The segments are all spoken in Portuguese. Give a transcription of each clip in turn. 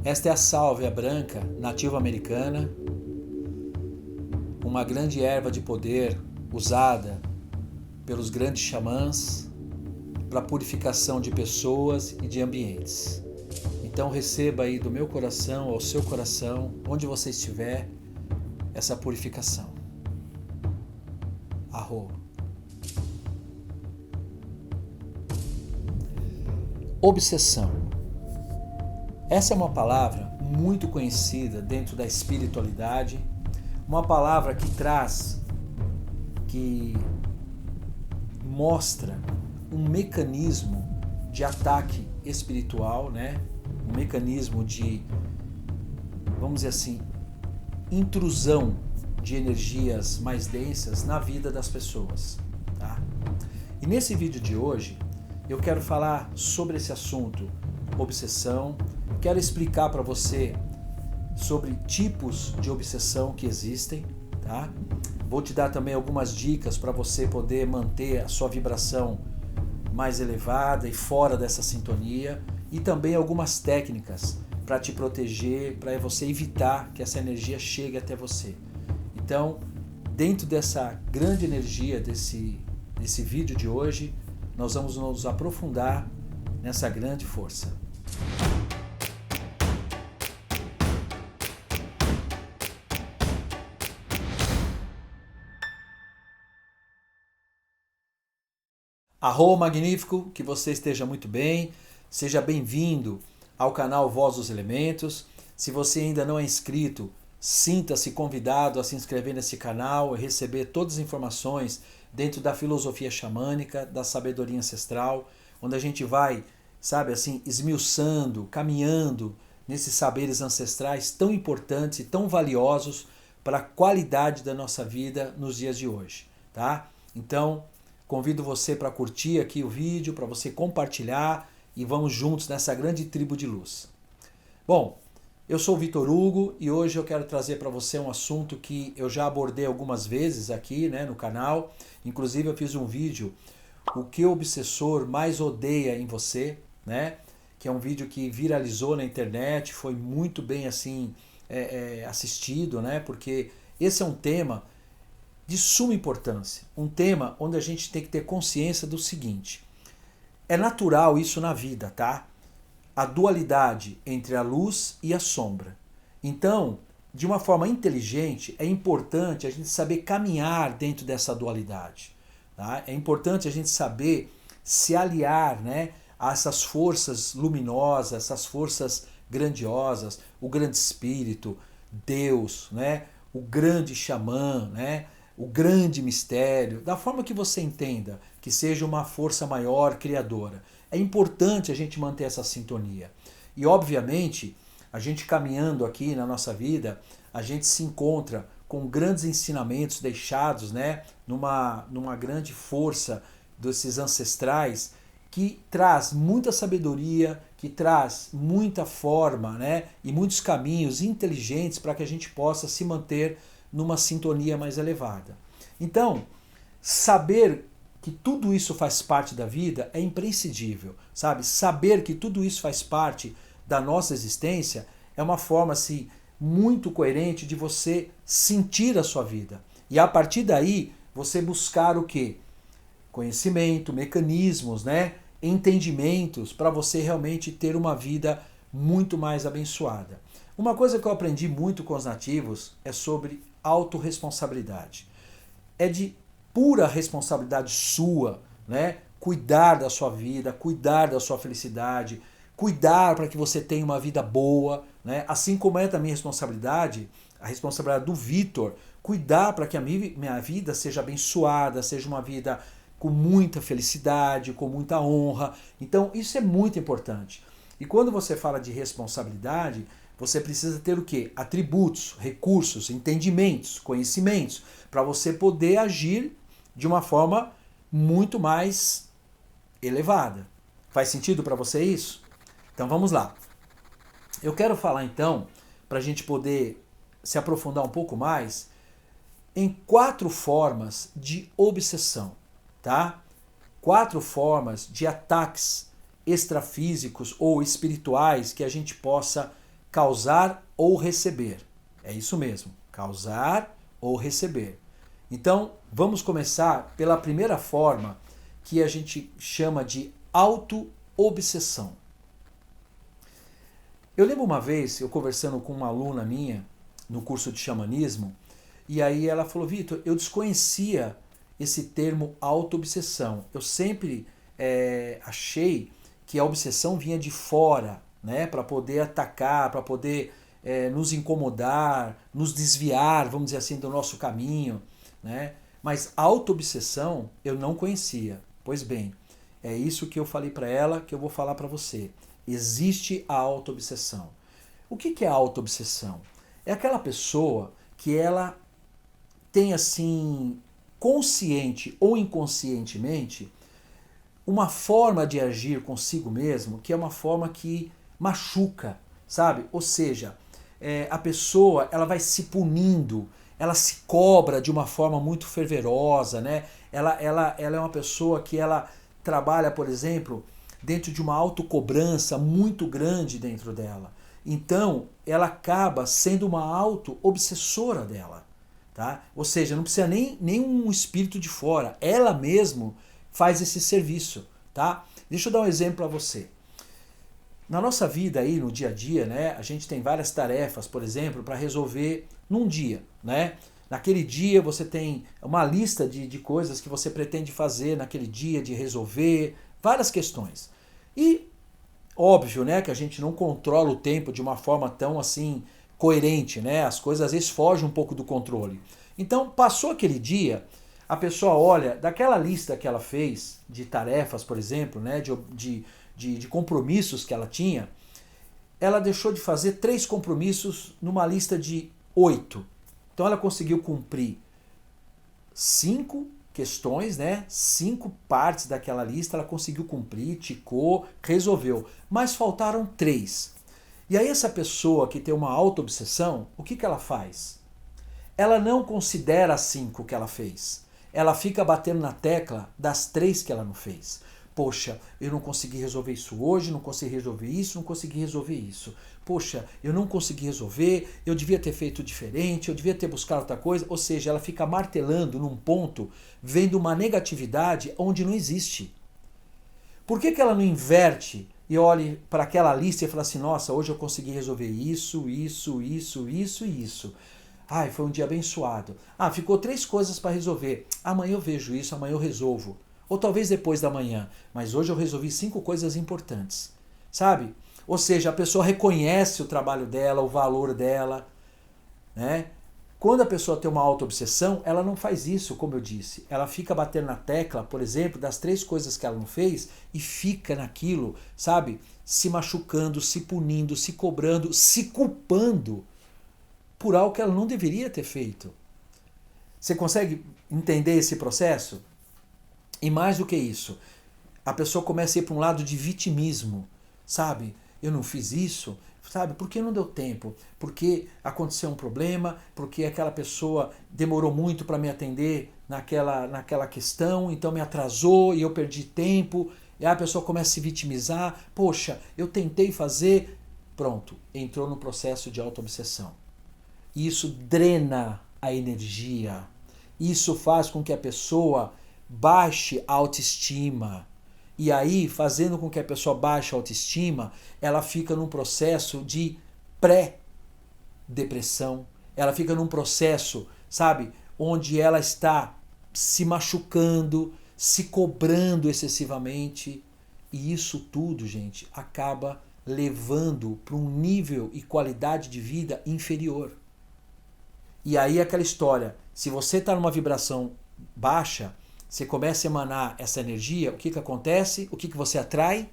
Esta é a sálvia branca nativa americana, uma grande erva de poder usada pelos grandes xamãs para purificação de pessoas e de ambientes. Então receba aí do meu coração ao seu coração, onde você estiver, essa purificação. Arro. Obsessão. Essa é uma palavra muito conhecida dentro da espiritualidade, uma palavra que mostra um mecanismo de ataque espiritual, né? Um mecanismo de, vamos dizer assim, intrusão de energias mais densas na vida das pessoas, tá? E nesse vídeo de hoje eu quero falar sobre esse assunto, obsessão. Quero explicar para você sobre tipos de obsessão que existem, tá? Vou te dar também algumas dicas para você poder manter a sua vibração mais elevada e fora dessa sintonia, e também algumas técnicas para te proteger, para você evitar que essa energia chegue até você. Então, dentro dessa grande energia desse vídeo de hoje, nós vamos nos aprofundar nessa grande força. Arro magnífico, que você esteja muito bem, seja bem-vindo ao canal Voz dos Elementos. Se você ainda não é inscrito, sinta-se convidado a se inscrever nesse canal e receber todas as informações dentro da filosofia xamânica, da sabedoria ancestral, onde a gente vai, sabe assim, esmiuçando, caminhando nesses saberes ancestrais tão importantes e tão valiosos para a qualidade da nossa vida nos dias de hoje, tá? Então, convido você para curtir aqui o vídeo, para você compartilhar e vamos juntos nessa grande tribo de luz. Bom, eu sou o Vitor Hugo e hoje eu quero trazer para você um assunto que eu já abordei algumas vezes aqui, né, no canal. Inclusive eu fiz um vídeo, o que o obsessor mais odeia em você, né? Que é um vídeo que viralizou na internet, foi muito bem assim assistido, né? Porque esse é um tema de suma importância, um tema onde a gente tem que ter consciência do seguinte: é natural isso na vida, tá? A dualidade entre a luz e a sombra. Então, de uma forma inteligente, é importante a gente saber caminhar dentro dessa dualidade, tá? É importante a gente saber se aliar, né, a essas forças luminosas, essas forças grandiosas, o grande espírito, Deus, né, o grande xamã, né, o grande mistério, da forma que você entenda, que seja uma força maior, criadora. É importante a gente manter essa sintonia. E, obviamente, a gente caminhando aqui na nossa vida, a gente se encontra com grandes ensinamentos deixados, né, numa grande força desses ancestrais, que traz muita sabedoria, que traz muita forma, né, e muitos caminhos inteligentes para que a gente possa se manter numa sintonia mais elevada. Então, saber que tudo isso faz parte da vida é imprescindível, sabe? Saber que tudo isso faz parte da nossa existência é uma forma assim muito coerente de você sentir a sua vida. E a partir daí, você buscar o quê? Conhecimento, mecanismos, né? Entendimentos para você realmente ter uma vida muito mais abençoada. Uma coisa que eu aprendi muito com os nativos é sobre autorresponsabilidade. É de pura responsabilidade sua, né? Cuidar da sua vida, cuidar da sua felicidade, cuidar para que você tenha uma vida boa, né? Assim como é da minha responsabilidade, a responsabilidade do Vitor, cuidar para que a minha vida seja abençoada, seja uma vida com muita felicidade, com muita honra. Então isso é muito importante. E quando você fala de responsabilidade, você precisa ter o quê? Atributos, recursos, entendimentos, conhecimentos, para você poder agir de uma forma muito mais elevada. Faz sentido para você isso? Então vamos lá. Eu quero falar então, para a gente poder se aprofundar um pouco mais, em 4 formas de obsessão, tá? 4 formas de ataques extrafísicos ou espirituais que a gente possa causar ou receber. É isso mesmo, causar ou receber. Então, vamos começar pela primeira forma que a gente chama de auto-obsessão. Eu lembro uma vez, eu conversando com uma aluna minha no curso de xamanismo, e aí ela falou, Vitor, eu desconhecia esse termo auto-obsessão. Eu sempre achei que a obsessão vinha de fora, né, para poder atacar, para poder nos incomodar, nos desviar, vamos dizer assim, do nosso caminho, né? Mas auto-obsessão eu não conhecia. Pois bem, é isso que eu falei para ela, que eu vou falar para você. Existe a auto-obsessão. O que é a auto-obsessão? É aquela pessoa que ela tem assim, consciente ou inconscientemente, uma forma de agir consigo mesmo que é uma forma que machuca, sabe? Ou seja, a pessoa ela vai se punindo, ela se cobra de uma forma muito fervorosa, né? Ela é uma pessoa que ela trabalha, por exemplo, dentro de uma autocobrança muito grande dentro dela. Então, ela acaba sendo uma auto-obsessora dela. Tá? Ou seja, não precisa nem um espírito de fora. Ela mesmo faz esse serviço. Tá? Deixa eu dar um exemplo para você. Na nossa vida aí, no dia a dia, né, a gente tem várias tarefas, por exemplo, para resolver num dia. Né? Naquele dia você tem uma lista de coisas que você pretende fazer naquele dia, de resolver, várias questões. E óbvio, né, que a gente não controla o tempo de uma forma tão assim coerente, né? As coisas às vezes fogem um pouco do controle. Então, passou aquele dia, a pessoa olha daquela lista que ela fez de tarefas, por exemplo, né, de compromissos que ela tinha, ela deixou de fazer 3 compromissos numa lista de 8. Então ela conseguiu cumprir 5 questões, né? 5 partes daquela lista ela conseguiu cumprir, ticou, resolveu. Mas faltaram 3. E aí essa pessoa que tem uma auto-obsessão, o que ela faz? Ela não considera as 5 que ela fez. Ela fica batendo na tecla das 3 que ela não fez. Poxa, eu não consegui resolver isso hoje, não consegui resolver isso, não consegui resolver isso. Poxa, eu não consegui resolver, eu devia ter feito diferente, eu devia ter buscado outra coisa. Ou seja, ela fica martelando num ponto, vendo uma negatividade onde não existe. Por que ela não inverte e olhe para aquela lista e fala assim, nossa, hoje eu consegui resolver isso, isso, isso, isso e isso. Ai, foi um dia abençoado. Ah, ficou 3 coisas para resolver. Amanhã eu vejo isso, amanhã eu resolvo. Ou talvez depois da manhã. Mas hoje eu resolvi 5 coisas importantes. Sabe? Ou seja, a pessoa reconhece o trabalho dela, o valor dela. Né? Quando a pessoa tem uma auto-obsessão, ela não faz isso, como eu disse. Ela fica batendo na tecla, por exemplo, das 3 coisas que ela não fez e fica naquilo, sabe? Se machucando, se punindo, se cobrando, se culpando por algo que ela não deveria ter feito. Você consegue entender esse processo? E mais do que isso, a pessoa começa a ir para um lado de vitimismo, sabe? Eu não fiz isso, sabe? Por que não deu tempo? Porque aconteceu um problema, porque aquela pessoa demorou muito para me atender naquela questão, então me atrasou e eu perdi tempo. E aí a pessoa começa a se vitimizar. Poxa, eu tentei fazer. Pronto, entrou no processo de auto-obsessão. Isso drena a energia. Isso faz com que a pessoa baixe a autoestima. E aí, fazendo com que a pessoa baixe a autoestima, ela fica num processo de pré-depressão. Ela fica num processo, sabe, onde ela está se machucando, se cobrando excessivamente. E isso tudo, gente, acaba levando para um nível e qualidade de vida inferior. E aí aquela história, se você está numa vibração baixa, você começa a emanar essa energia, o que acontece? O que você atrai?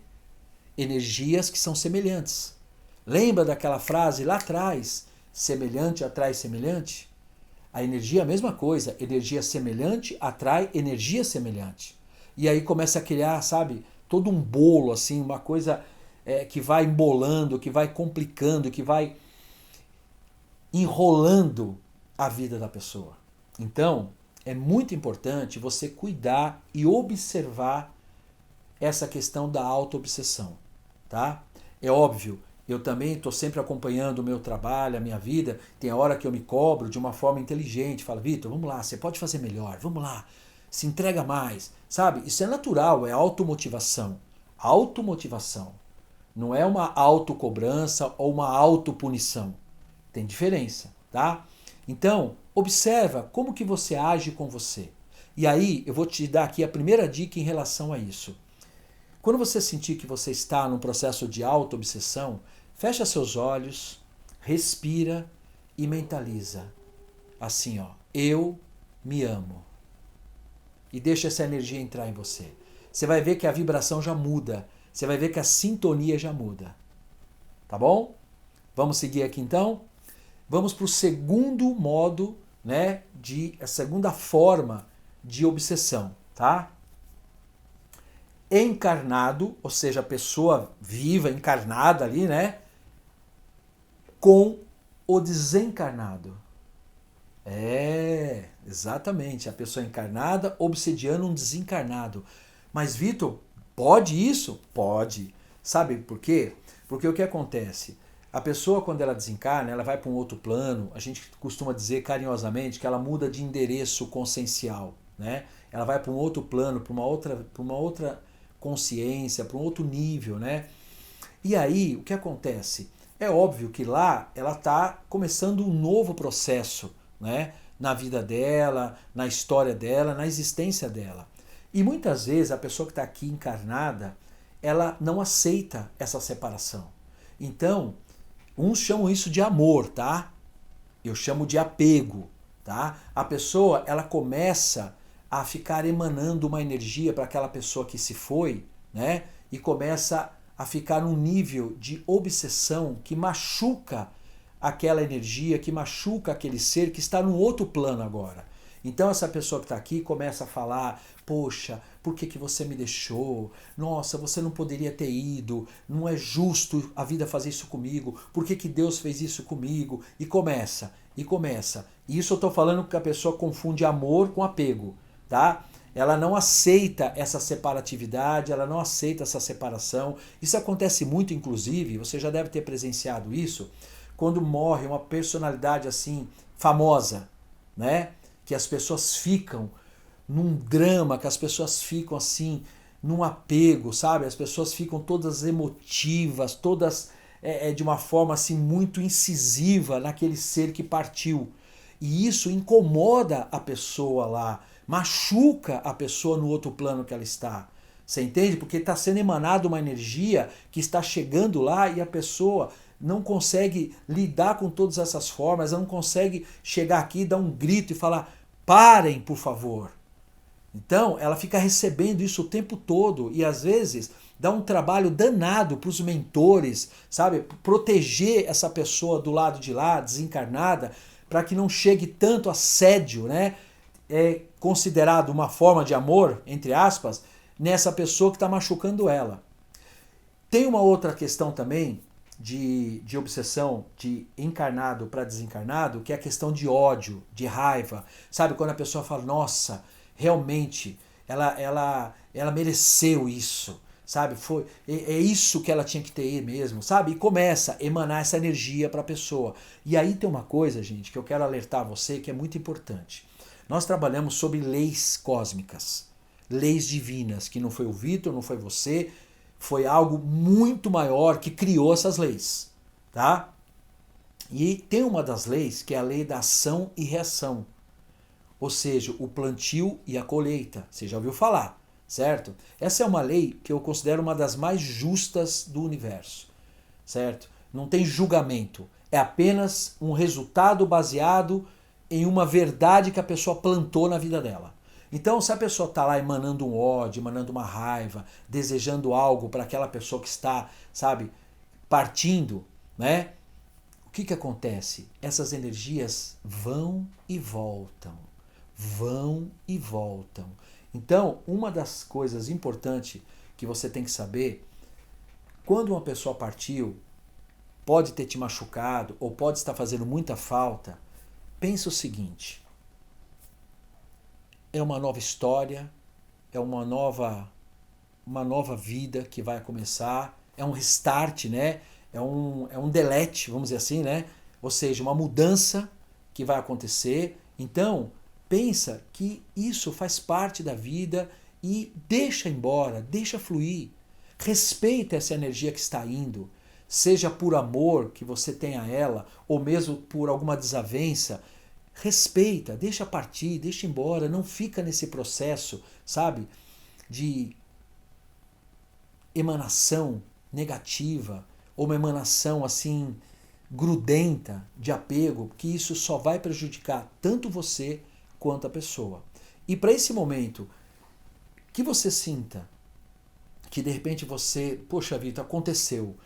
Energias que são semelhantes. Lembra daquela frase lá atrás, semelhante atrai semelhante? A energia é a mesma coisa, energia semelhante atrai energia semelhante. E aí começa a criar, sabe, todo um bolo, assim, uma coisa que vai embolando, que vai complicando, que vai enrolando a vida da pessoa. Então, é muito importante você cuidar e observar essa questão da auto-obsessão, tá? É óbvio, eu também estou sempre acompanhando o meu trabalho, a minha vida. Tem a hora que eu me cobro de uma forma inteligente. Falo, Vitor, vamos lá, você pode fazer melhor, vamos lá, se entrega mais, sabe? Isso é natural, é automotivação. Automotivação. Não é uma autocobrança ou uma autopunição. Tem diferença, tá? Então, observa como que você age com você. E aí, eu vou te dar aqui a primeira dica em relação a isso. Quando você sentir que você está num processo de auto-obsessão, fecha seus olhos, respira e mentaliza. Assim, ó, eu me amo. E deixa essa energia entrar em você. Você vai ver que a vibração já muda. Você vai ver que a sintonia já muda. Tá bom? Vamos seguir aqui então? Vamos para o segundo modo, né, a segunda forma de obsessão, tá? Encarnado, ou seja, a pessoa viva, encarnada ali, né? Com o desencarnado. É, exatamente, a pessoa encarnada obsediando um desencarnado. Mas, Vitor, pode isso? Pode. Sabe por quê? Porque o que acontece? A pessoa, quando ela desencarna, ela vai para um outro plano. A gente costuma dizer carinhosamente que ela muda de endereço consciencial, né? Ela vai para um outro plano, para uma outra consciência, para um outro nível, né? E aí, o que acontece? É óbvio que lá ela está começando um novo processo, né? Na vida dela, na história dela, na existência dela. E muitas vezes a pessoa que está aqui encarnada, ela não aceita essa separação. Então, uns chamam isso de amor, tá? Eu chamo de apego, tá? A pessoa, ela começa a ficar emanando uma energia para aquela pessoa que se foi, né? E começa a ficar num nível de obsessão que machuca aquela energia, que machuca aquele ser que está num outro plano agora. Então essa pessoa que está aqui começa a falar, poxa, por que você me deixou? Nossa, você não poderia ter ido, não é justo a vida fazer isso comigo, por que Deus fez isso comigo? E começa. E isso eu estou falando porque a pessoa confunde amor com apego, tá? Ela não aceita essa separatividade, ela não aceita essa separação. Isso acontece muito, inclusive, você já deve ter presenciado isso, quando morre uma personalidade assim famosa, né? Que as pessoas ficam num drama, que as pessoas ficam assim num apego, sabe? As pessoas ficam todas emotivas, todas de uma forma assim muito incisiva naquele ser que partiu. E isso incomoda a pessoa lá, machuca a pessoa no outro plano que ela está. Você entende? Porque está sendo emanada uma energia que está chegando lá e a pessoa não consegue lidar com todas essas formas, ela não consegue chegar aqui, dar um grito e falar: parem, por favor. Então, ela fica recebendo isso o tempo todo e às vezes dá um trabalho danado para os mentores, sabe? Proteger essa pessoa do lado de lá, desencarnada, para que não chegue tanto assédio, né? É considerado uma forma de amor, entre aspas, nessa pessoa que está machucando ela. Tem uma outra questão também de obsessão de encarnado para desencarnado, que é a questão de ódio, de raiva. Sabe, quando a pessoa fala, nossa, realmente, ela mereceu isso, sabe? É isso que ela tinha que ter mesmo, sabe? E começa a emanar essa energia para a pessoa. E aí tem uma coisa, gente, que eu quero alertar você, que é muito importante. Nós trabalhamos sobre leis cósmicas, leis divinas, que não foi o Vitor, não foi você, foi algo muito maior que criou essas leis, tá? E tem uma das leis que é a lei da ação e reação, ou seja, o plantio e a colheita. Você já ouviu falar, certo? Essa é uma lei que eu considero uma das mais justas do universo, certo? Não tem julgamento, é apenas um resultado baseado em uma verdade que a pessoa plantou na vida dela. Então, se a pessoa está lá emanando um ódio, emanando uma raiva, desejando algo para aquela pessoa que está, sabe, partindo, né? O que acontece? Essas energias vão e voltam. Vão e voltam. Então, uma das coisas importantes que você tem que saber, quando uma pessoa partiu, pode ter te machucado ou pode estar fazendo muita falta, pensa o seguinte: é uma nova história, é uma nova vida que vai começar, é um restart, né? é um delete, vamos dizer assim, né? Ou seja, uma mudança que vai acontecer. Então, pensa que isso faz parte da vida e deixa embora, deixa fluir. Respeita essa energia que está indo, seja por amor que você tem a ela, ou mesmo por alguma desavença. Respeita, deixa partir, deixa embora, não fica nesse processo, sabe, de emanação negativa, ou uma emanação assim grudenta de apego, que isso só vai prejudicar tanto você quanto a pessoa. E para esse momento que você sinta que de repente você, poxa vida, aconteceu,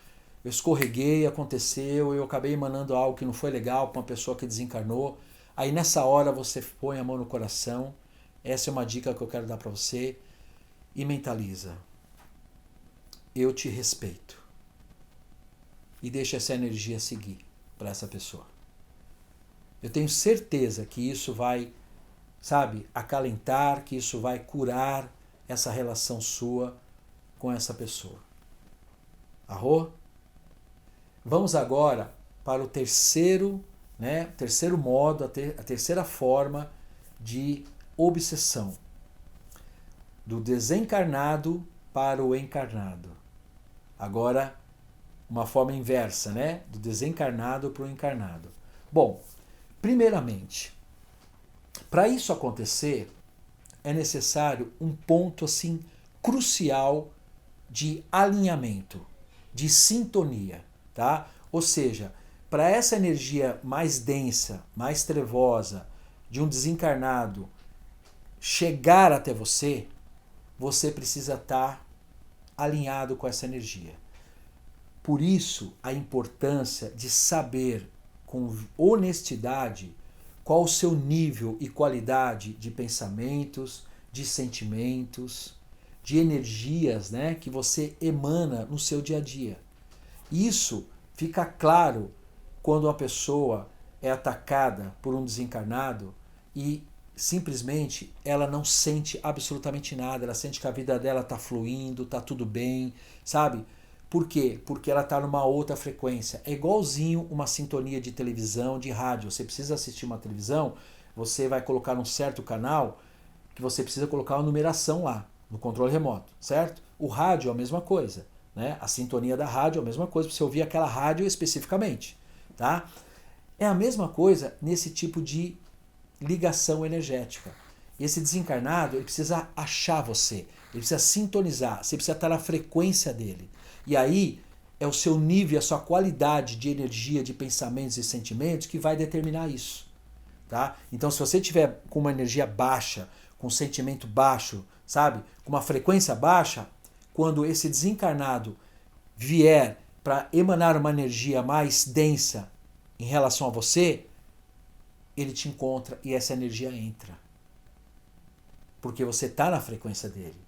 eu escorreguei, aconteceu, eu acabei emanando algo que não foi legal para uma pessoa que desencarnou, aí nessa hora você põe a mão no coração, essa é uma dica que eu quero dar para você, e mentaliza: eu te respeito. E deixa essa energia seguir para essa pessoa. Eu tenho certeza que isso vai, sabe, acalentar, que isso vai curar essa relação sua com essa pessoa. Arro? Vamos agora para o terceiro modo, a terceira forma de obsessão. Do desencarnado para o encarnado. Agora, uma forma inversa, né? Do desencarnado para o encarnado. Bom, primeiramente, para isso acontecer, é necessário um ponto assim crucial de alinhamento, de sintonia, tá? Ou seja, para essa energia mais densa, mais trevosa de um desencarnado chegar até você, você precisa estar alinhado com essa energia. Por isso, a importância de saber com honestidade qual o seu nível e qualidade de pensamentos, de sentimentos, de energias, né, que você emana no seu dia a dia. Isso fica claro quando uma pessoa é atacada por um desencarnado e simplesmente ela não sente absolutamente nada, ela sente que a vida dela está fluindo, está tudo bem, sabe? Por quê? Porque ela está numa outra frequência. É igualzinho uma sintonia de televisão, de rádio. Você precisa assistir uma televisão, você vai colocar num certo canal que você precisa colocar uma numeração lá, no controle remoto, certo? O rádio é a mesma coisa, né? A sintonia da rádio é a mesma coisa para você ouvir aquela rádio especificamente, tá? É a mesma coisa nesse tipo de ligação energética. Esse desencarnado, ele precisa achar você, ele precisa sintonizar, você precisa estar na frequência dele. E aí é o seu nível, a sua qualidade de energia, de pensamentos e sentimentos que vai determinar isso. Tá? Então, se você tiver com uma energia baixa, com um sentimento baixo, sabe? Com uma frequência baixa, quando esse desencarnado vier para emanar uma energia mais densa em relação a você, ele te encontra e essa energia entra. Porque você está na frequência dele.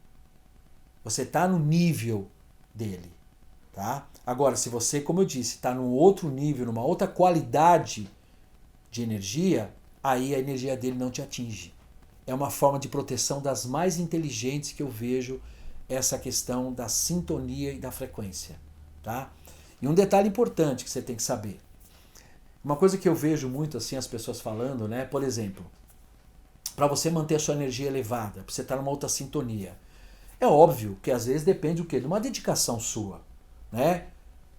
Você está no nível dele. Tá? Agora, se você, como eu disse, está num outro nível, numa outra qualidade de energia, aí a energia dele não te atinge. É uma forma de proteção das mais inteligentes que eu vejo essa questão da sintonia e da frequência. Tá? E um detalhe importante que você tem que saber. Uma coisa que eu vejo muito assim as pessoas falando, né? Por exemplo, para você manter a sua energia elevada, para você estar numa outra sintonia. É óbvio que às vezes depende do quê? De uma dedicação sua, né?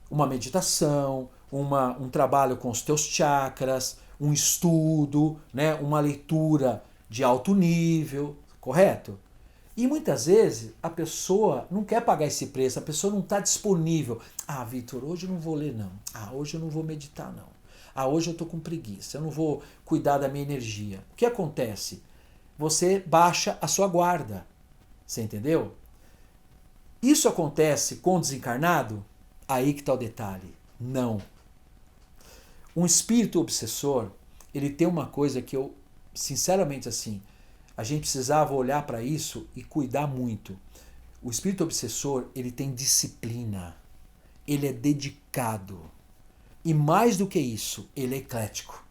Uma meditação, um trabalho com os teus chakras, um estudo, né? Uma leitura de alto nível, correto? E muitas vezes a pessoa não quer pagar esse preço, a pessoa não está disponível. Ah, Vitor, hoje eu não vou ler não. Ah, hoje eu não vou meditar não. Ah, hoje eu estou com preguiça, eu não vou cuidar da minha energia. O que acontece? Você baixa a sua guarda. Você entendeu? Isso acontece com o desencarnado? Aí que está o detalhe. Não. Um espírito obsessor, ele tem uma coisa que eu, sinceramente assim, a gente precisava olhar para isso e cuidar muito. O espírito obsessor, ele tem disciplina. Ele é dedicado. E mais do que isso, ele é eclético.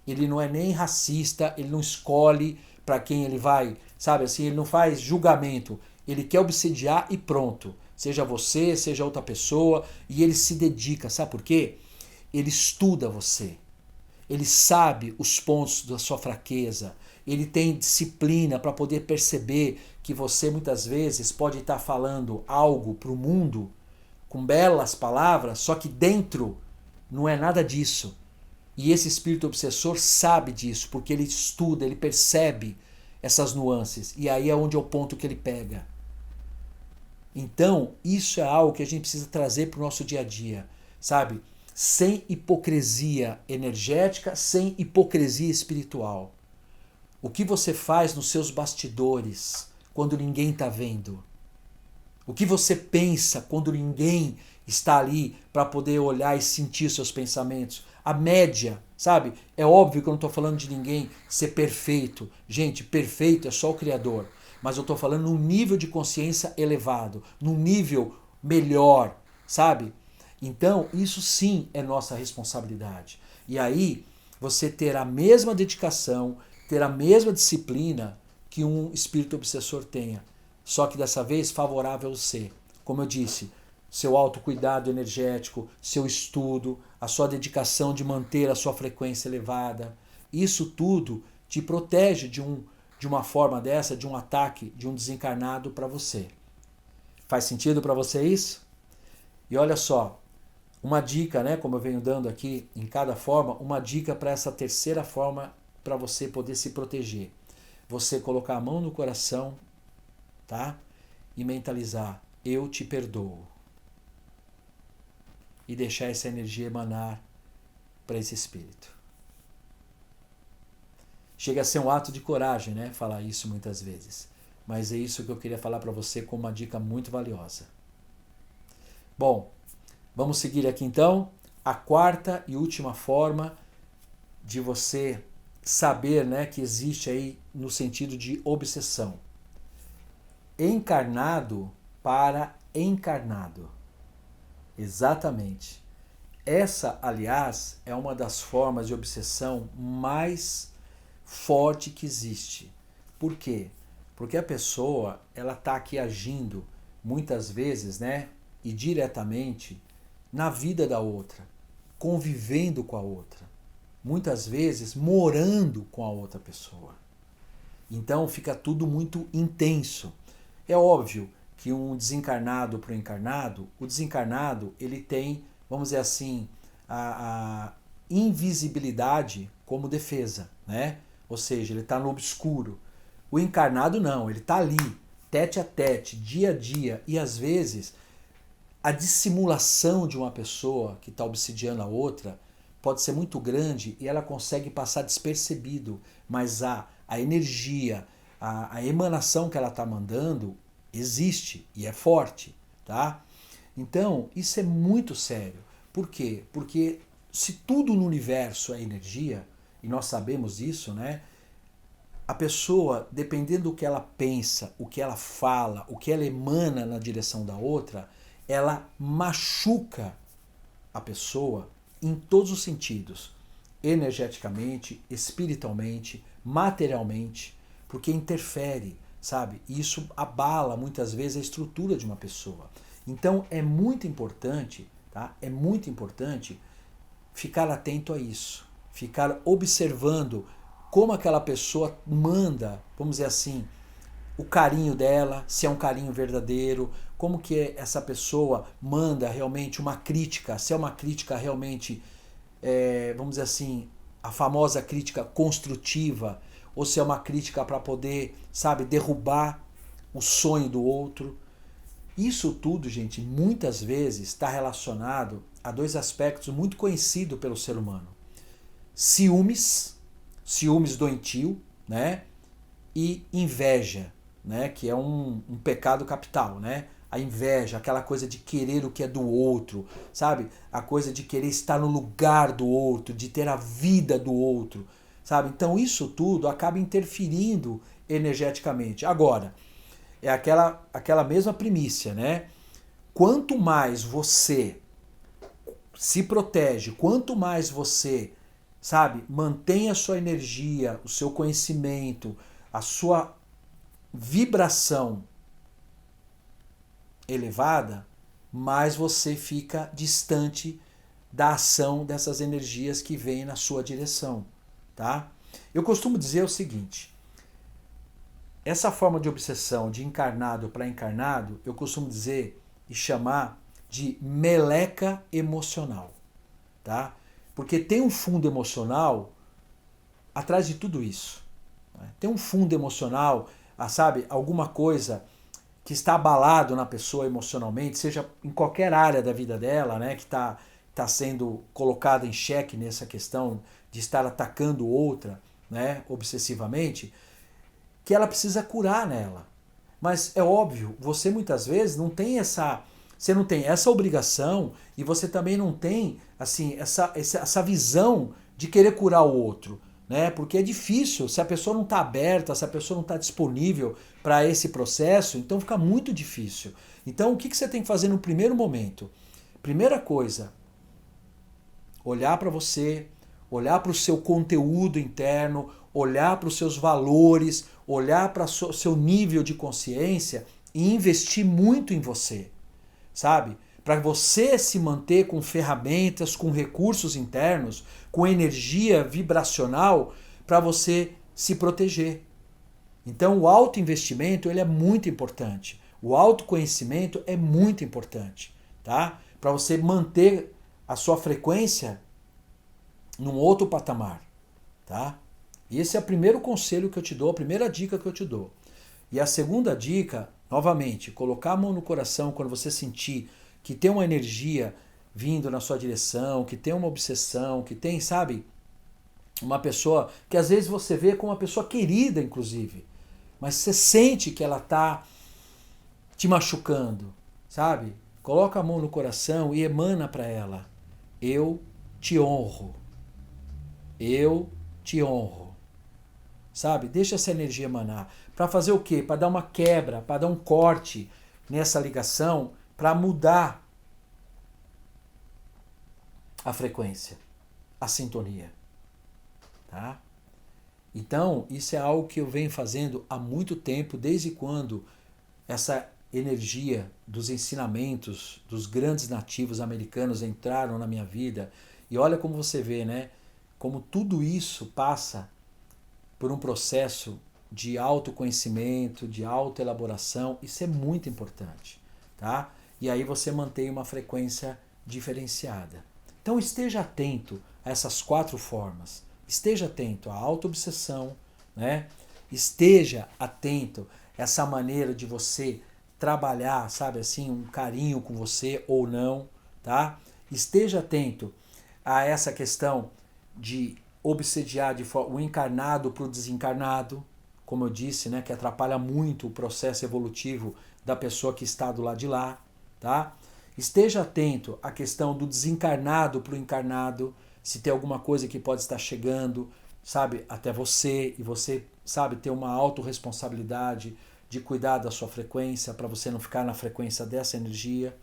Ele não é nem racista, ele não escolhe para quem ele vai, sabe assim, ele não faz julgamento. Ele quer obsediar e pronto. Seja você, seja outra pessoa, e ele se dedica, sabe por quê? Ele estuda você. Ele sabe os pontos da sua fraqueza. Ele tem disciplina para poder perceber que você muitas vezes pode estar falando algo para o mundo com belas palavras, só que dentro não é nada disso. E esse espírito obsessor sabe disso, porque ele estuda, ele percebe essas nuances. E aí é onde é o ponto que ele pega. Então, isso é algo que a gente precisa trazer para o nosso dia a dia, sabe? Sem hipocrisia energética, sem hipocrisia espiritual. O que você faz nos seus bastidores, quando ninguém está vendo? O que você pensa quando ninguém está ali para poder olhar e sentir seus pensamentos? A média, sabe? É óbvio que eu não estou falando de ninguém ser perfeito. Gente, perfeito é só o Criador. Mas eu estou falando num nível de consciência elevado, num nível melhor, sabe? Então, isso sim é nossa responsabilidade. E aí, você ter a mesma dedicação, ter a mesma disciplina que um espírito obsessor tenha. Só que dessa vez favorável a você. Como eu disse, seu autocuidado energético, seu estudo, a sua dedicação de manter a sua frequência elevada. Isso tudo te protege de uma forma dessa, de um ataque, de um desencarnado para você. Faz sentido para você isso? E olha só, uma dica, né, como eu venho dando aqui em cada forma, uma dica para essa terceira forma para você poder se proteger. Você colocar a mão no coração, tá? E mentalizar, eu te perdoo. E deixar essa energia emanar para esse espírito. Chega a ser um ato de coragem, né? Falar isso muitas vezes. Mas é isso que eu queria falar para você como uma dica muito valiosa. Bom, vamos seguir aqui então. A quarta e última forma de você saber, né, que existe aí no sentido de obsessão. Encarnado para encarnado. Exatamente. Essa, aliás, é uma das formas de obsessão mais forte que existe. Por quê? Porque a pessoa, ela está aqui agindo muitas vezes, né, e diretamente na vida da outra, convivendo com a outra, muitas vezes morando com a outra pessoa. Então fica tudo muito intenso. É óbvio que um desencarnado para o encarnado, o desencarnado ele tem, vamos dizer assim, a invisibilidade como defesa, né? Ou seja, ele está no obscuro. O encarnado não, ele está ali, tete a tete, dia a dia, e às vezes a dissimulação de uma pessoa que está obsidiando a outra pode ser muito grande e ela consegue passar despercebido, mas a energia, a emanação que ela está mandando existe e é forte, tá? Então, isso é muito sério. Por quê? Porque se tudo no universo é energia, e nós sabemos isso, né? A pessoa, dependendo do que ela pensa, o que ela fala, o que ela emana na direção da outra, ela machuca a pessoa em todos os sentidos. Energeticamente, espiritualmente, materialmente, porque interfere, sabe? E isso abala muitas vezes a estrutura de uma pessoa. Então é muito importante, tá? É muito importante ficar atento a isso, ficar observando como aquela pessoa manda, vamos dizer assim, o carinho dela, se é um carinho verdadeiro, como que essa pessoa manda realmente uma crítica, se é uma crítica realmente, vamos dizer assim, a famosa crítica construtiva, ou se é uma crítica para poder, sabe, derrubar o sonho do outro. Isso tudo, gente, muitas vezes está relacionado a dois aspectos muito conhecidos pelo ser humano. Ciúmes doentio, né? E inveja, né? Que é um pecado capital, né? A inveja, aquela coisa de querer o que é do outro, sabe? A coisa de querer estar no lugar do outro, de ter a vida do outro, sabe? Então isso tudo acaba interferindo energeticamente. Agora, é aquela mesma primícia, né? Quanto mais você se protege, quanto mais você, sabe, mantém a sua energia, o seu conhecimento, a sua vibração elevada, mais você fica distante da ação dessas energias que vêm na sua direção, tá? Eu costumo dizer o seguinte, essa forma de obsessão de encarnado para encarnado, eu costumo dizer e chamar de meleca emocional, tá? Porque tem um fundo emocional atrás de tudo isso. Né? Tem um fundo emocional, sabe, alguma coisa que está abalado na pessoa emocionalmente, seja em qualquer área da vida dela, né, que está sendo colocada em xeque nessa questão de estar atacando outra, né, obsessivamente, que ela precisa curar nela. Mas é óbvio, você muitas vezes não tem você não tem essa obrigação e você também não tem assim essa visão de querer curar o outro, né? Porque é difícil, se a pessoa não está aberta, se a pessoa não está disponível para esse processo, então fica muito difícil. Então o que você tem que fazer no primeiro momento? Primeira coisa, olhar para você, olhar para o seu conteúdo interno, olhar para os seus valores, olhar para o seu nível de consciência e investir muito em você, sabe? Para você se manter com ferramentas, com recursos internos, com energia vibracional para você se proteger. Então o autoinvestimento ele é muito importante. O autoconhecimento é muito importante, tá? Para você manter a sua frequência num outro patamar, tá? Esse é o primeiro conselho que eu te dou, a primeira dica que eu te dou. E a segunda dica, novamente, colocar a mão no coração quando você sentir que tem uma energia vindo na sua direção, que tem uma obsessão, que tem, sabe, uma pessoa que às vezes você vê como uma pessoa querida, inclusive, mas você sente que ela está te machucando, sabe? Coloca a mão no coração e emana para ela: eu te honro. Eu te honro. Sabe? Deixa essa energia emanar. Para fazer o quê? Para dar uma quebra, para dar um corte nessa ligação, para mudar a frequência, a sintonia. Tá? Então, isso é algo que eu venho fazendo há muito tempo, desde quando essa energia dos ensinamentos dos grandes nativos americanos entraram na minha vida. E olha como você vê, né? Como tudo isso passa por um processo de autoconhecimento, de autoelaboração. Isso é muito importante, tá? E aí você mantém uma frequência diferenciada. Então esteja atento a essas 4 formas. Esteja atento à autoobsessão, né? Esteja atento a essa maneira de você trabalhar, sabe assim, um carinho com você ou não, tá? Esteja atento a essa questão de obsediar o encarnado para o desencarnado, como eu disse, né, que atrapalha muito o processo evolutivo da pessoa que está do lado de lá, tá? Esteja atento à questão do desencarnado para o encarnado, se tem alguma coisa que pode estar chegando, sabe, até você, e você, sabe, ter uma autorresponsabilidade de cuidar da sua frequência, para você não ficar na frequência dessa energia.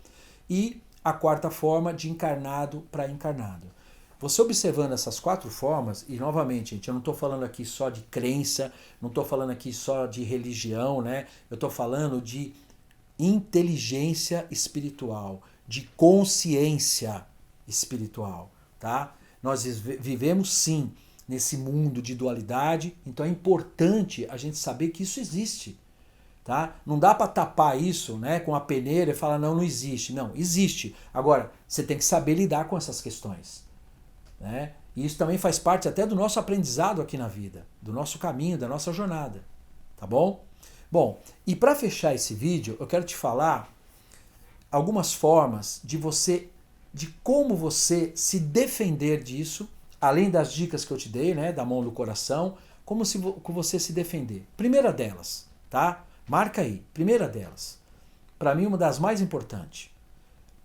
E a 4ª forma, de encarnado para encarnado. Você observando essas 4 formas, e novamente, gente, eu não estou falando aqui só de crença, não estou falando aqui só de religião, né? Eu estou falando de inteligência espiritual, de consciência espiritual, tá? Nós vivemos sim nesse mundo de dualidade, então é importante a gente saber que isso existe. Tá? Não dá para tapar isso, né, com a peneira e falar não existe. Não, existe. Agora, você tem que saber lidar com essas questões. Né? E isso também faz parte até do nosso aprendizado aqui na vida, do nosso caminho, da nossa jornada. Tá bom? Bom, e para fechar esse vídeo, eu quero te falar algumas formas de como você se defender disso, além das dicas que eu te dei, né, da mão do coração, como você se defender. Primeira delas, tá? Marca aí, primeira delas. Para mim, uma das mais importantes.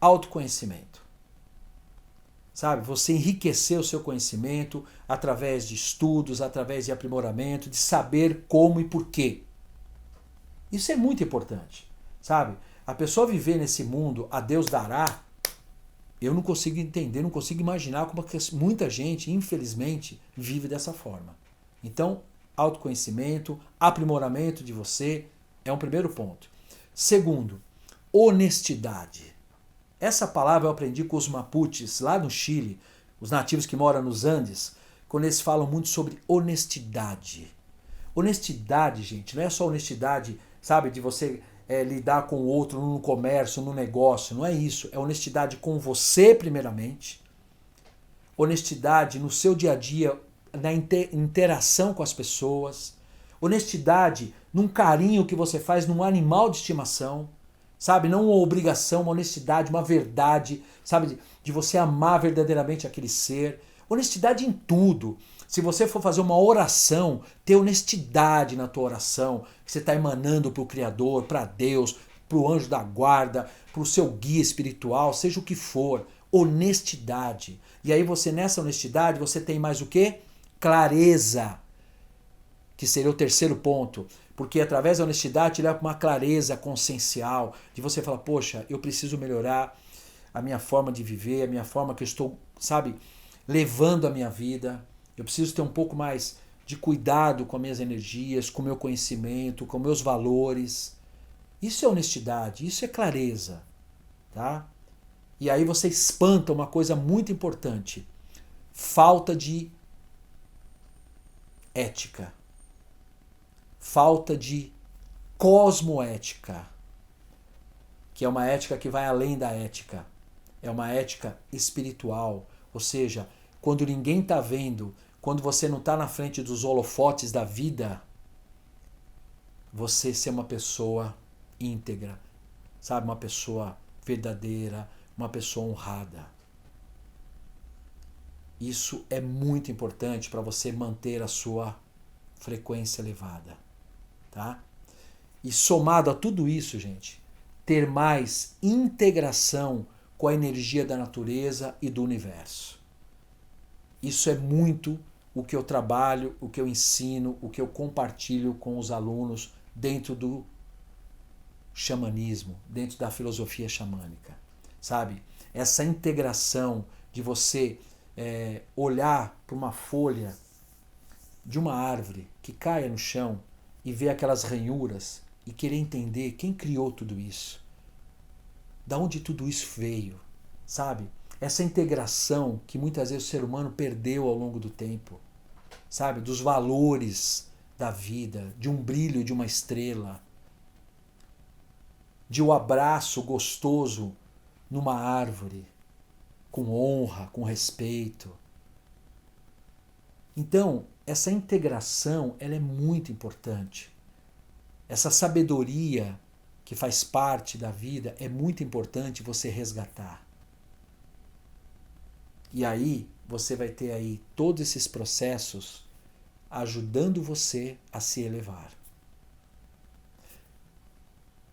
Autoconhecimento. Sabe? Você enriquecer o seu conhecimento através de estudos, através de aprimoramento, de saber como e porquê. Isso é muito importante. Sabe? A pessoa viver nesse mundo, a Deus dará, eu não consigo entender, não consigo imaginar como muita gente, infelizmente, vive dessa forma. Então, autoconhecimento, aprimoramento de você, é um primeiro ponto. Segundo, honestidade. Essa palavra eu aprendi com os Mapuches, lá no Chile, os nativos que moram nos Andes, quando eles falam muito sobre honestidade. Honestidade, gente, não é só honestidade, sabe, de você lidar com o outro no comércio, no negócio, não é isso. É honestidade com você, primeiramente. Honestidade no seu dia a dia, na interação com as pessoas. Honestidade num carinho que você faz num animal de estimação. Sabe, não uma obrigação, uma honestidade, uma verdade, sabe, de você amar verdadeiramente aquele ser. Honestidade em tudo. Se você for fazer uma oração, ter honestidade na tua oração, que você está emanando para o Criador, para Deus, para o anjo da guarda, para o seu guia espiritual, seja o que for. Honestidade. E aí você, nessa honestidade, você tem mais o quê? Clareza, que seria o terceiro ponto. Porque através da honestidade te leva para uma clareza consciencial, de você falar, poxa, eu preciso melhorar a minha forma de viver, a minha forma que eu estou, sabe, levando a minha vida. Eu preciso ter um pouco mais de cuidado com as minhas energias, com o meu conhecimento, com meus valores. Isso é honestidade, isso é clareza, tá? E aí você espanta uma coisa muito importante: falta de ética. Falta de cosmoética, que é uma ética que vai além da ética. É uma ética espiritual, ou seja, quando ninguém está vendo, quando você não está na frente dos holofotes da vida, você ser uma pessoa íntegra, sabe? Uma pessoa verdadeira, uma pessoa honrada. Isso é muito importante para você manter a sua frequência elevada. Tá? E somado a tudo isso, gente, ter mais integração com a energia da natureza e do universo. Isso é muito o que eu trabalho, o que eu ensino, o que eu compartilho com os alunos dentro do xamanismo, dentro da filosofia xamânica, sabe? Essa integração de você olhar para uma folha de uma árvore que caia no chão e ver aquelas ranhuras e querer entender quem criou tudo isso. Da onde tudo isso veio, sabe? Essa integração que muitas vezes o ser humano perdeu ao longo do tempo, sabe? Dos valores da vida, de um brilho de uma estrela, de um abraço gostoso numa árvore, com honra, com respeito. Então, essa integração, ela é muito importante. Essa sabedoria que faz parte da vida é muito importante você resgatar. E aí, você vai ter aí todos esses processos ajudando você a se elevar.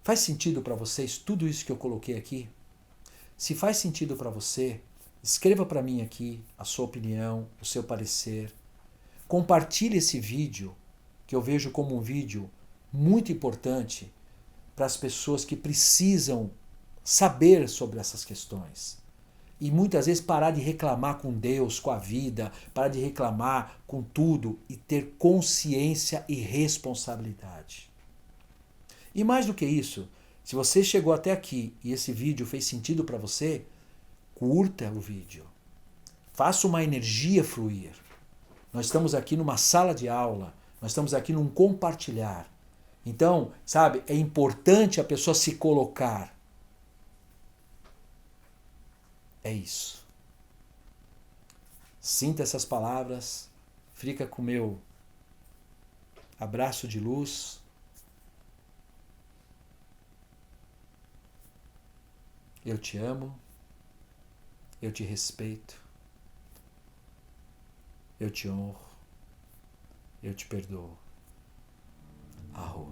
Faz sentido para vocês tudo isso que eu coloquei aqui? Se faz sentido para você, escreva para mim aqui a sua opinião, o seu parecer. Compartilhe esse vídeo, que eu vejo como um vídeo muito importante para as pessoas que precisam saber sobre essas questões. E muitas vezes parar de reclamar com Deus, com a vida, parar de reclamar com tudo e ter consciência e responsabilidade. E mais do que isso, se você chegou até aqui e esse vídeo fez sentido para você, curta o vídeo. Faça uma energia fluir. Nós estamos aqui numa sala de aula, nós estamos aqui num compartilhar. Então, sabe, é importante a pessoa se colocar. É isso. Sinta essas palavras, fica com o meu abraço de luz. Eu te amo, eu te respeito, eu te honro, eu te perdoo. Arro.